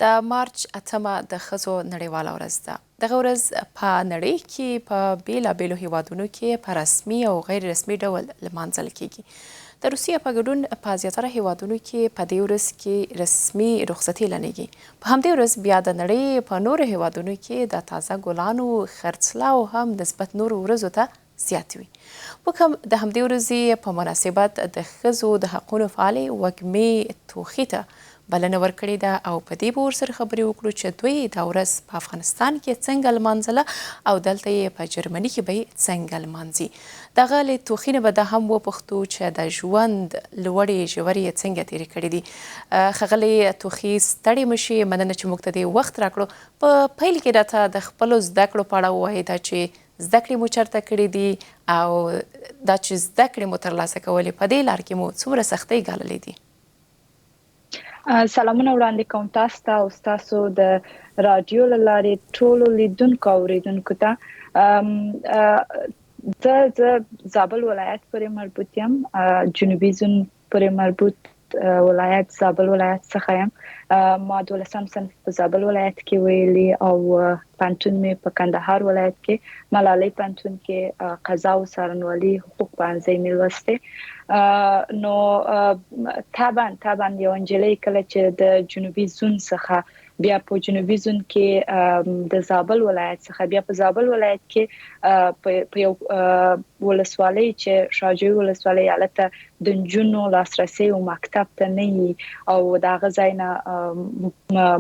د مارچ 8مه د ښځو نړیواله ورځ ده. دغه ورځ په نړۍ کې په بیلابیلو هیوادونو کې په رسمي او غیر رسمي ډول لمانځل کیږي. د روسیې په ګډون په زیاتره هیوادونو کې په دې ورځ کې رسمي رخصتي اعلانیږي. په همدې ورځ بیا د نړۍ په نورو هیوادونو کې د تازه ګلانو خرڅلاو هم نسبت نورو ورځو ته زیات وي. موږ هم د همدې ورځې په مناسبت د ښځو د حقونو فعالې وږمې توخي ته بلنه ورکړې ده او په دې به ورسره خبرې وکړو چې دوی دا ورځ په افغانستان کې څنګه لمانځله او دلته یې په جرمني کې به یې څنګه لمانځي. دغه له توخي نه به دا هم وپوښتو چې د ژوند لوړې ژورې یې څنګه تېرې کړې دي. ښاغلې توخي ستړې مه شي، مننه چې موږ ته دې وخت راکړو. په پیل کې راته د خپلو زده کړو په اړه ووایئ، دا چې زده کړې مو چېرته کړې دي او دا چې زده کړې مو ترلاسه کولې په دې لار کې مو څومره سختۍ ګاللې دي؟ سلامونه وړاندې کوم تاسو ته او تاسو د رادیو له لارې ټولو لیدونکو او اوریدونکو ته. زه زابل ولایت پورې مربوط یم، جنوبي زون پورې مربوط ولایت زابل ولایت څخه یم. ما 12م صنف په زابل ولایت کې ویلي او پانتون مې په کندهار ولایت کې ملالۍ پانتون کې قضا او څارنوالي حقوق پوهنځی مې لوستی. نو طبعا یو نجلۍ کله چې د جنوبي زون څخه بیا په جنوبي زون کې د زابل ولایت څخه بیا په زابل ولایت کې په یو ولسوالۍ چې شاجوی ولسوالۍ الته د نجونو لاسرسي او مکتب ته نه او دا غزاینه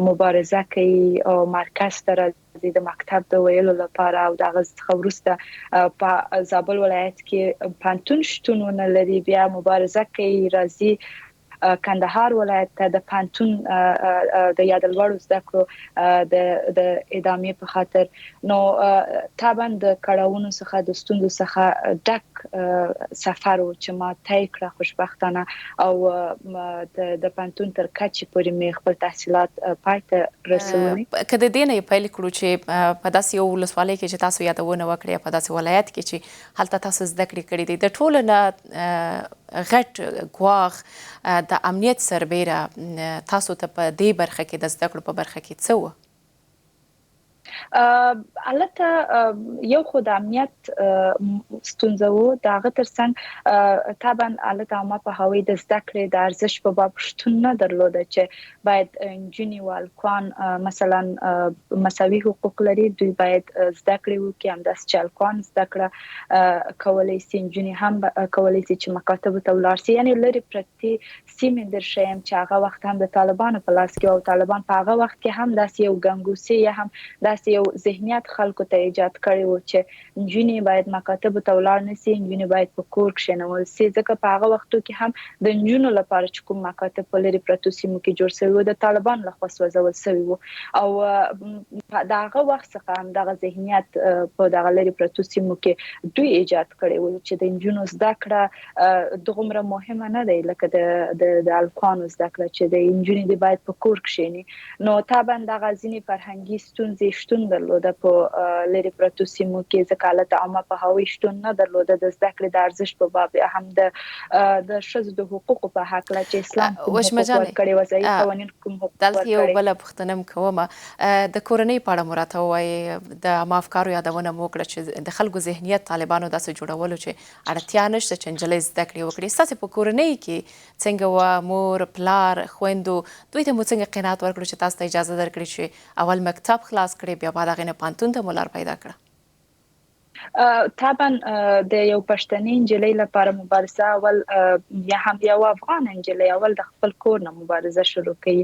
مبارزه کوي او مرکز ته راځي د مکتب د ویلو لپاره او دا غزه وروسته په زابل ولایت کې پانتون شتون لري، بیا مبارزه کوي راځي کندهار ولایت ته د پانتون د یادلوړو زده کړو د ادامې په خاطر. نو طبعا د کړهونو څخه د ستوندو څخه ډک سفر چې ما طی کړ خوشبختانه او د پانتون تر کچې پورې مې خپل تحصیلات پای ته رسولي. که د دې نه پیل کړو چې په داسې یو ولسوالۍ کې چې تاسو یادونه وکړې، په داسې ولایت کې چې هلته تاسو زده کړې کړې دي، د ټولو نه غټ ګواښ د امنیت سربیره تاسو ته په دې برخه کې د زده کړو په برخه کې څه و؟ البته یو خو د امنیت ستونزه و، دغه ترڅنګ طبعا البته ما په هوی د زده کړې د ارزښت په باب شتون نه درلوده چې باید انجینی والکوان مثلا مساوي حقوق لري، دوی باید زده کړې وکړي، همداس چې الکوان زده کړه کولای شي، انجینی هم کولای شي چې مکاتب ته ولاړ شي. یعنی لري پرتی سیمې درشم چې هغه وخت هم د طالبانو په لاس کې او طالبان په هغه وخت کې هم داسې یو ګنګوسي یا هم داسې یو ذهنیت خلکو ته ایجاد کړی و چې انجینی باید مکاتب ته ولاړ نشي، انجینی باید په کور کښېنول شي، ځکه په هغه وختو کې هم د انجینو لپاره چې کوم مکاتب په لري پرتو سیمو کې جوړ شوی و د طالبان لخوا سوځول شوی و او د هغه وخت څخه هم دغه ذهنیت په دغه لري پرتو سیمو کې دوی ایجاد کړی و چې د انجینو زده کړه دغومره مهمه نه دی لکه د الکوانو زده کړه چې د انجینی دی باید په کور کښېني. نو طبعا دغه ځینې فرهنګي ستونزې شتون درلوده په لري پرتو سیمو کې، ځکه البته عامه په هوی شتون نه درلوده د زده کړې د ارزښت په باب هم د ښځو د حقوقو په حق لا چې اسلام کوم حقوق ورکړي، وضعي قوانین کوم حقوق ورکړي. دلته یو بله پوښتنه کوم، د کورنۍ په اړه مو راته ووایئ. د عامه افکارو یادونه مو وکړه چې د خلکو ذهنیت طالبانو داسې جوړولو چې اړتیا نشته چې نجلۍ زده کړې وکړي. ستاسې په کورنۍ کې څنګه وه؟ مور، پلار، خویندو دوی ته مو څنګه قناعت ورکړو چې تاسو ته اجازه درکړي چې اول مکتب خلاص کړئ بیا بعد هغې نه پانتون ته مو لار پیدا کړه؟ طبعا د یو پښتني نجلۍ لپاره مبارزه اول یا هم یو افغان نجلۍ اول د خپل کور نه مبارزه شروع کړي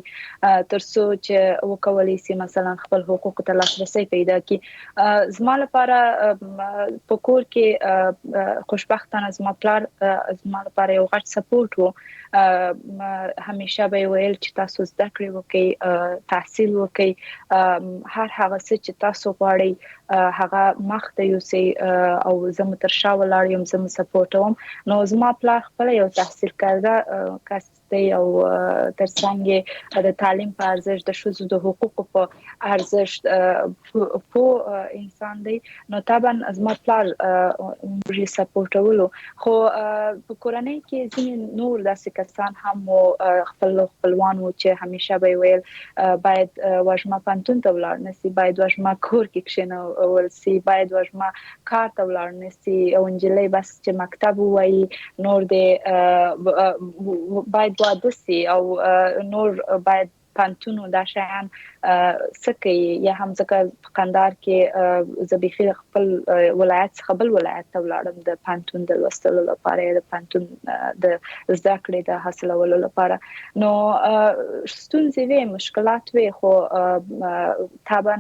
ترڅو چې وکولای شي مثلا خپل حقوق ته لاسرسي پیدا کړي. زما لپاره په کور کې خوشبختانه زما پلار زما لپاره یو غټ سپورټ وو. همیشه به ویل چې تاسو زده کړې وکړئ، تحصیل وکړئ، هر هغه څه چې تاسو غواړئ هغه مخ ته یوسئ او زه مو تر شا ولاړ یم، زه مو سپورټ وم. نو زما پلار خپل یو تحصیل کرده کس دی او ترڅنګ د تعلیم په ارزښت د ښځو د حقوقو په ارزښت په انسان دی نو طبعا زما پلار موږ سپورټولو خو په کورنۍ کې ځینې نور داسې کسان هم خپلوان وو چې همیشه به ویل باید وژما پانتون ته ولاړ نسی باید وژما کور کې کښینول سي باید وژما کار ته ولاړ نسی او انجلۍ بس چې مکتب وایي نور دې باید واده سي او نور باید پانتونو دا شیان سکه یا هم ځکه په قندار کې زبیخي خپل ولایت څخه بل ولایت ته ولاړم د پانتون د لوستلو لپاره د پانتون د زده کړې د حاصلولو لپاره نو ستونزې وي مشکلات وي خو طبعا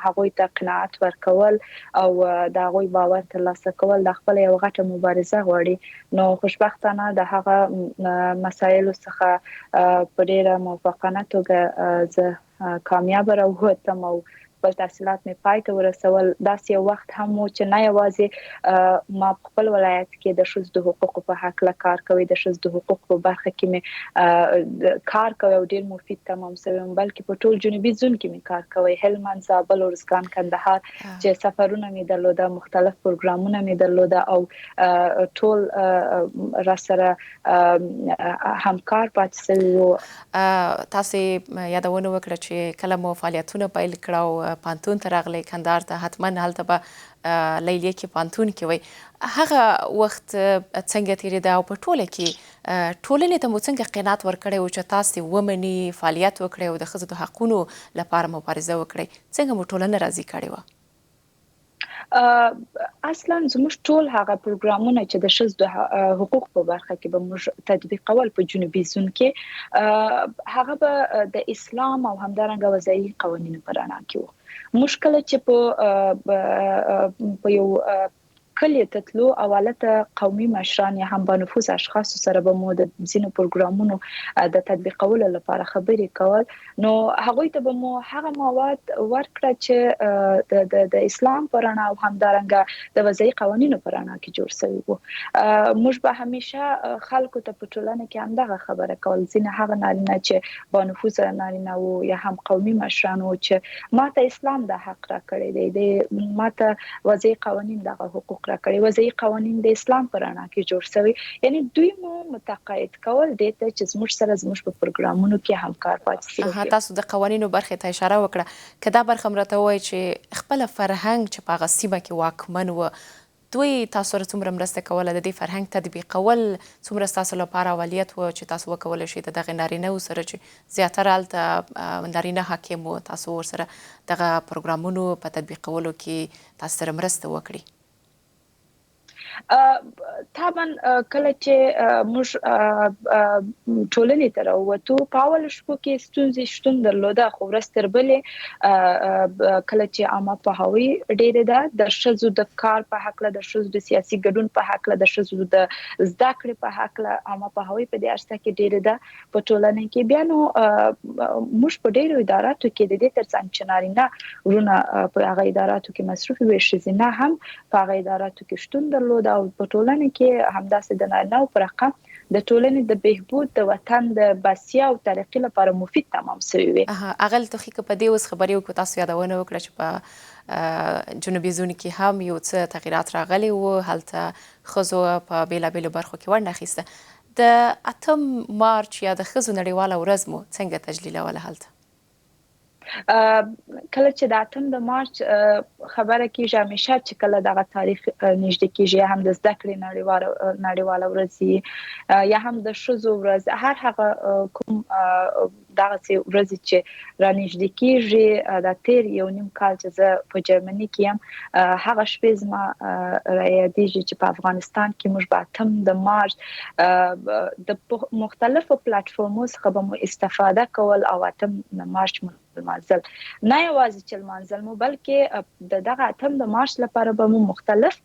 هغوی ته قناعت ورکول او د هغوی باور ترلاسه کول د خپل یو غټه مبارزه غواړي نو خوشبختانه د هغه مسایلو څخه په ډیره موفقانه توګه زه کامیاب راووتم او خپل تحصیلات مې پای ته ورسول داسې یو وخت هم و چې نه یوازې ما خپل ولایت کې د ښځو د حقوقو په حق له کار کوي د ښځو د حقوقو په برخه کې مې کار کوي او ډیر مفید تمام شوم بلکې په ټول جنوبي زون کې مې کار کوي هلمند زابل ارزګان کندهار چې سفرونه مې درلوده مختلف پروګرامونه مې درلوده او ټول را سره همکار پاتې شوي تاسو یادونه وکړه چې کله مو فعالیتونه پیل کړو پانتون ته راغلی کندهار ته حتما هلته به لیلیه کې پانتون کې وي هغه وخت څنګه تیریده او په ټوله کې ټولنې ته مو څنګه قناعت ورکړی و چې تاسو ومني فعالیت وکړئ او د ښځو د حقونو لپاره مبارزه وکړئ څنګه مو ټولنه راضي کړې وه اصلا زموږ ټول هغه پروګرامونه چې د ښځو د حقوق په برخه کې به موږ تطبیقول په جنوبي زون کې هغه به د اسلام او همدارنګه وضعي قوانینو په رڼا کې وو مشکل چې په یو کلی تطلو اولته قومي مشران یا هم بنفوذ اشخاص سره به مو د زینو پروګرامونو د تطبیقولو لپاره خبرې کول نو هغه ته به مو هغه مواد ورکړه چې د اسلام پرانا او همدارنګه د وضعي قوانینو پرانا کې جوړ شوی وو موږ به همیشه خلکو ته په ټولنه کې همدغه خبره کول زینه هغه نارینه چې بنفوذ نارینه وو یا هم قومي مشران وو چې ماته اسلام د حق را کړی دی ماته وضعي قوانین دغه حقوق را کړی وضعي قوانین د اسلام پر رڼا کې جوړ شوی یعنی دوی مو متقاعد کول دي ته چې زموږ سره زموږ په پروګرامونو کې همکار پاتې شي تاسو د قوانینو برخې ته اشاره وکړه که دا برخه مرته وای چې خپل فرهنګ چې په هغه سیمه کې واکمن و دوی تاسو سره څومره مرسته کوله د دې فرهنګ تطبیقول څومره ستاسو لپاره اولویت و چې تاسو وکولی شئ د دغه نارینهو سره چې زیاتره هلته نارینه حاکم و تاسو ورسره دغه پروګرامونو په تطبیقولو کې تاسو سره مرسته وکړي طبعا کله چې موږ ټولنې ته راووتو په اول شپو کې ستونزې شتون درلوده خو ورځ تر بلې کله چې عامه پوهاوی ډېره ده د ښځو د کار په حق له د ښځو د سیاسي ګډون په حق له د ښځو د زده کړې په حق له عامه پوهاوی په دې اړه کې ډېره ده په ټولنه کې بیا نو موږ په ډېرو اداراتو کې د دې ترڅنګ چې نارینه ورونه په هغه اداراتو کې مصروف وي ښځینه هم په هغه اداراتو کې شتون درلود او په ټولنه کې همداسې د نارینه‌و پر رقم د ټولنې د بهبود د وطن د بسیا او ترقی لپاره مفید تمام شوی وي هغه لته خې په دې اوس خبرې وکړو تاسو یادونه وکړه چې په جنوبي زون کې هم یو څه تغیرات راغلي وو هلته ښځو په بیلابیلو برخو کې ونډه اخیسته د 8 مارچ یا د ښځو نړیواله ورځ مو څنګه تجلیلوله هلته کله چې د 8 د مارچ خبره کیږي همیشه چې کله دغه تاریخ نږدې کیږي هم د زده کړې نړیواله ورځ یا هم د ښځو ورځ هر هغه کوم دغه ورځ چې را نږدې کیږي د تیر یو نیم کال چې زه په جرمني کې یم هغه شپې زما را یادېږي چې په افغانستان کې موږ په 8 د مارچ د مختلفو پلیټفارمونو څخه به مو استفاده کول او 8 د مارچ لمانځل نه یوازې چې لمانځل مو بلکې د دغه 8 د مارچ لپاره به مو مختلف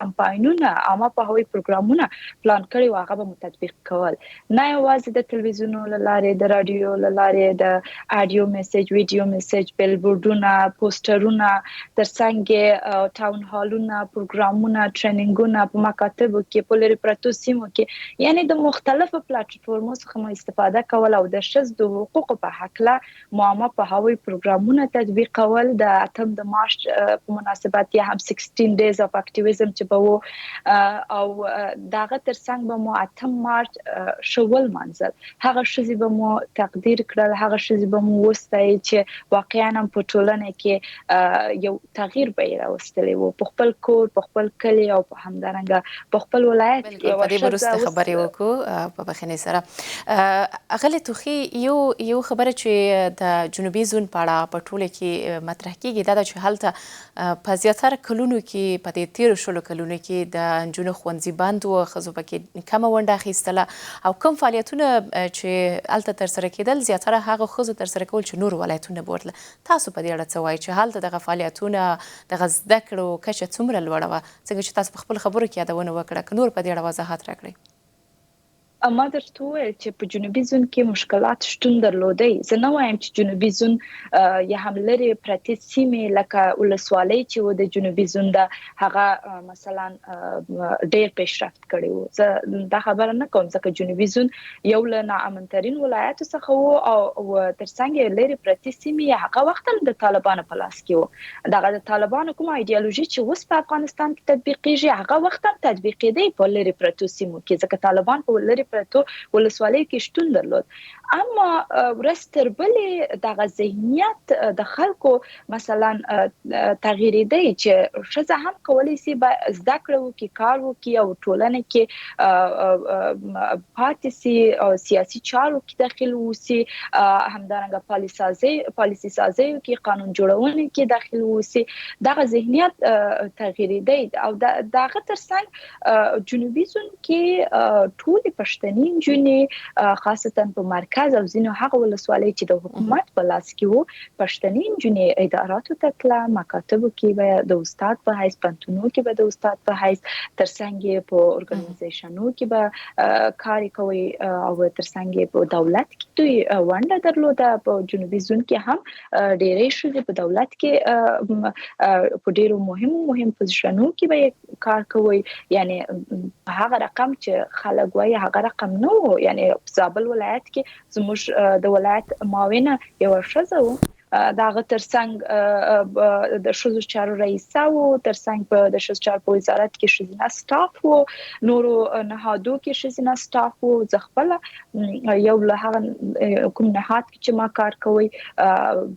کمپاینونه عامه پوهاوی پروګرامونه پلان کړي او هغه به تطبیق کول نه یوازې د تلویزیون لاره د رادیو لاره د اډیو میسج ویډیو میسج بیلبورډونه پوسټرونه ترڅنګ ټاون هالونه پروګرامونه ټریننګونه په مکاتبو کې په لري پرتو سیمو کې یعنی د مختلفو پلیټفارمونو څخه مو استفاده کول او د ښځو د حقوقو په حق له عامه پوهاوی پروګرامونه تطبیق کول د 8 د مارچ په مناسبت یا هم 16 days of activism چې به او داغه ترڅنګ به مو 8 مارچ شوال منځل هغه شذې به مو تقدیر کړل هغه شذې به مو وستای چې واقعا هم په ټولنه کې یو تغییر به راوستلی وو په خپل کور په خپل کلی او په همدارنګه په خپل ولایت کې په دې ورسته خبرې وکړو په بخښنې سره اغلی توخي یو خبره چې د جنوبي زون پاړه په ټوله کې مطرح کیږي دا چې هلته په زیاتره کلونو کې په دې 13 شلو کلونو کې د جنو خوندزي بند او خزو پکې کم ونده خېستله او کوم فعالیتونه چې الته تر سره کېدل زیاتره هغه خزو تر سره کول چې نور ولایتونه بورله تاسو په دې اړه څه وایي چې هلته د فعالیتونه د زده کړو کچه څومره لوړه وه څنګه چې تاسو په خپل خبرو کې یادونه وکړه که نور په دې اړه وضاحت راکړئ ما درته وویل چې په جنوبي زون کې مشکلات شتون درلودي زه نه وایم چې جنوبي زون یا هم لري پرتې سیمې لکه ولسوالۍ چې و د جنوبي زون د هغه مثلا ډېر پیشرفت کړي وو زه دا خبره نه کوم ځکه جنوبي زون یو له ناامنترین ولایتو څخه وو او ترڅنګ لري پرتې سیمې هغه وخت د طالبانو په لاس کې وو دغه د طالبانو کوم ایدئولوژي چې اوس په افغانستان کې تطبیقیږي هغه وخت هم تطبیقېدی په لري پرتو سیمو کې ځکه طالبان په لري پرتو ولسوالۍ کې شتون درلود اما ورستر بلې دغه ذهنیت د خلکو مثلا تغییرېدی چې شزه هم کولی سي زده کړو کې کار وکړي او ټولنه کې پاتې سي او سیاسي چارو کې داخل وسی همدارنګه پالیسي سازي کې قانون جوړونه کې داخل وسی دغه ذهنیت تغییرېدی او دغه ترڅنګ جنوبي زون کې ټول پښتني جنې خاصتا په مرکز او ځینو هغه ولسوالۍ چې د حکومت په لاس کې وو پښتني جنې اداراتو ته تله مکاتبو کې به د استاد په حیث پنتونو کې به د استاد په حیث ترڅنګ په اورګنایزیشنونو کې به کار کوي او ترڅنګ په دولت کې دوی ونده درلوده په جنوبي زون کې هم ډېرې شوې په دولت کې په ډېرو مهم پوزیشنونو کې به کار کوي یعنی هغه رقم چې خلک وایي هغه رقم نو یعنی زابل ولایت کې زموږ د ولایت معاونه یو شزه وو داغه ترڅنګ د شذو چارو رئیس او ترڅنګ په د شذو چارو په وزارت کې شذنا سټاف وو نورو نهادو کې شذنا سټاف وو زغبل یو له هغه کوم نهاد چې ما کار کوي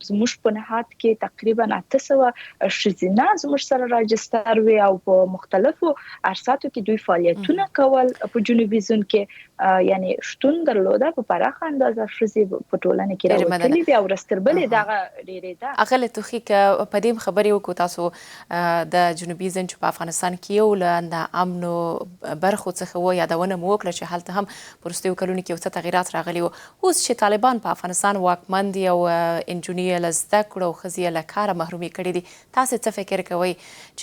زموږ په نهاد کې تقریبا 800 شذنا زموږ سره راجستر وي او په مختلفو ارساتو کې دوی فعالیتونه کول په جنوبي زون کې یعنی شتون درلوده په پراخه اندازه شذې په ټولنه کې راوتلي دي او رستربلې دغه اغله توخي ک په دې خبرې وکړو تاسو د جنوبي زون په افغانستان کې یو له امنو برخو څخه و یادونه مو وکړه چې حالت هم پرستیو کلونو کې څه تغیرات راغلي وو اوس چې طالبان په افغانستان واکمن دي او انجنیر لزده کړو خزي له کار محرومي کړي دي تاسو څه فکر کوئ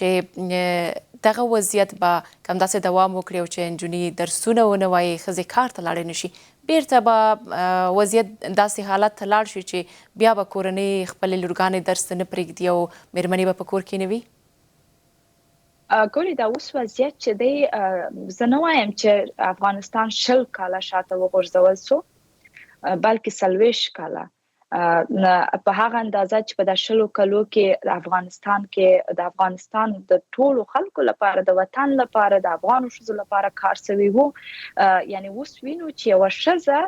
چې دغه وضعیت به کوم داسې دوام وکړي او چې انجنیر درسونه ونه وایي خزي کار ته لاړ نشي بیرته به وضعیت داسې حالت ته لاړ شي چې بیا به کورنۍ خپل لورګانې درس نه پرېږدي او مېرمنې به په کور کې نه وي ګوري دا اوس وضعیت چې دی زه نه وایم چې افغانستان 10 کاله شاته وغورځول شو بلکې 40 کاله په هغه اندازه چې په د 10 کلو کې د افغانستان د ټولو خلکو لپاره د وطن لپاره د افغان شذو لپاره کار شوی وو یعنی اوس وینو چې یو شذه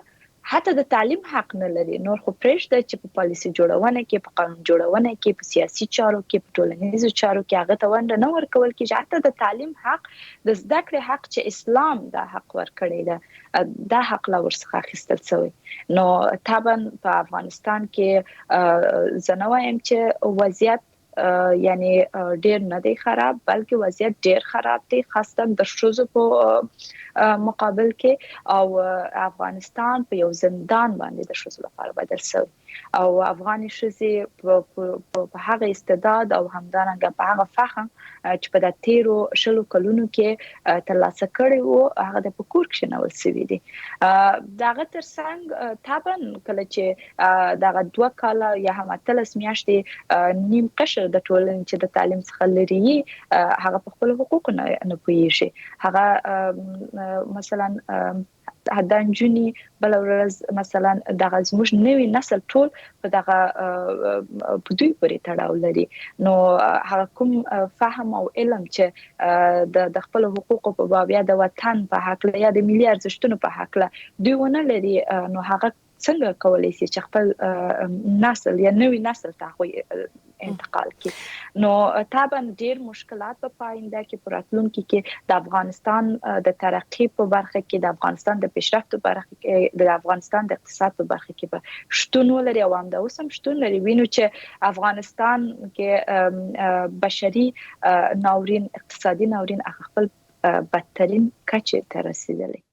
حتی د تعلیم حق نه لري نور خو پرېږده چې په پالیسي جوړونه کې په قانون جوړونه کې په سیاسي چارو کې په ټولنیزو چارو کې هغه ته ونده نه ورکول کېږي حتی د تعلیم حق د زده کړې حق چې اسلام دا حق ورکړی ده دا حق لا ورڅخه اخیستل شوی نو طبعا په افغانستان کې زه نه وایم چې وضعیت یعنی ډیر نه دی خراب بلکې وضعیت ډیر خراب دی خاصه د شذو په مقابل کې او افغانستان په یو زندان باندې د شذو لپاره بدل شوی او افغاني ښځې په هغه استعداد او همدارنګه په هغه فهم چې په د تیرو شلو کلونو کې ترلاسه کړي وو هغه د پکور کې نول سوي دي. داغه ترڅنګ طبعا کله چې داغه 2 کاله یا هم 3 میاشتې نیم قشر د ټولنې چې د تعلیم څخه لري هغه په خپل حقوقو نه پوهیږي. هغه مثلا هدان جونی بل ورځ مثلا دغه زموږ نوی نسل ټول په دغه په دوی پورې تړاو لري. نو هغه کوم فهم او علم چې د خپل حقوقو په باب یا د وطن په حق یا د ملي ارزښتونو په حق دوی ونه لري، نو هغه څنګه کولای شي چې خپل نسل یا نوی نسل ته انتقال کړي. نو طبعا ډیر مشکلات په پاینده کې پراتلونکو کې د افغانستان د ترقی په برخه کې د افغانستان د پیشرفت په برخه کې د افغانستان د اقتصاد په برخه کې به شتون ولري او هم د اوسم شتون لري. وینو چې افغانستان کې بشري ناورین اقتصادي ناورین خپل بدترین کچه ته رسیدلی.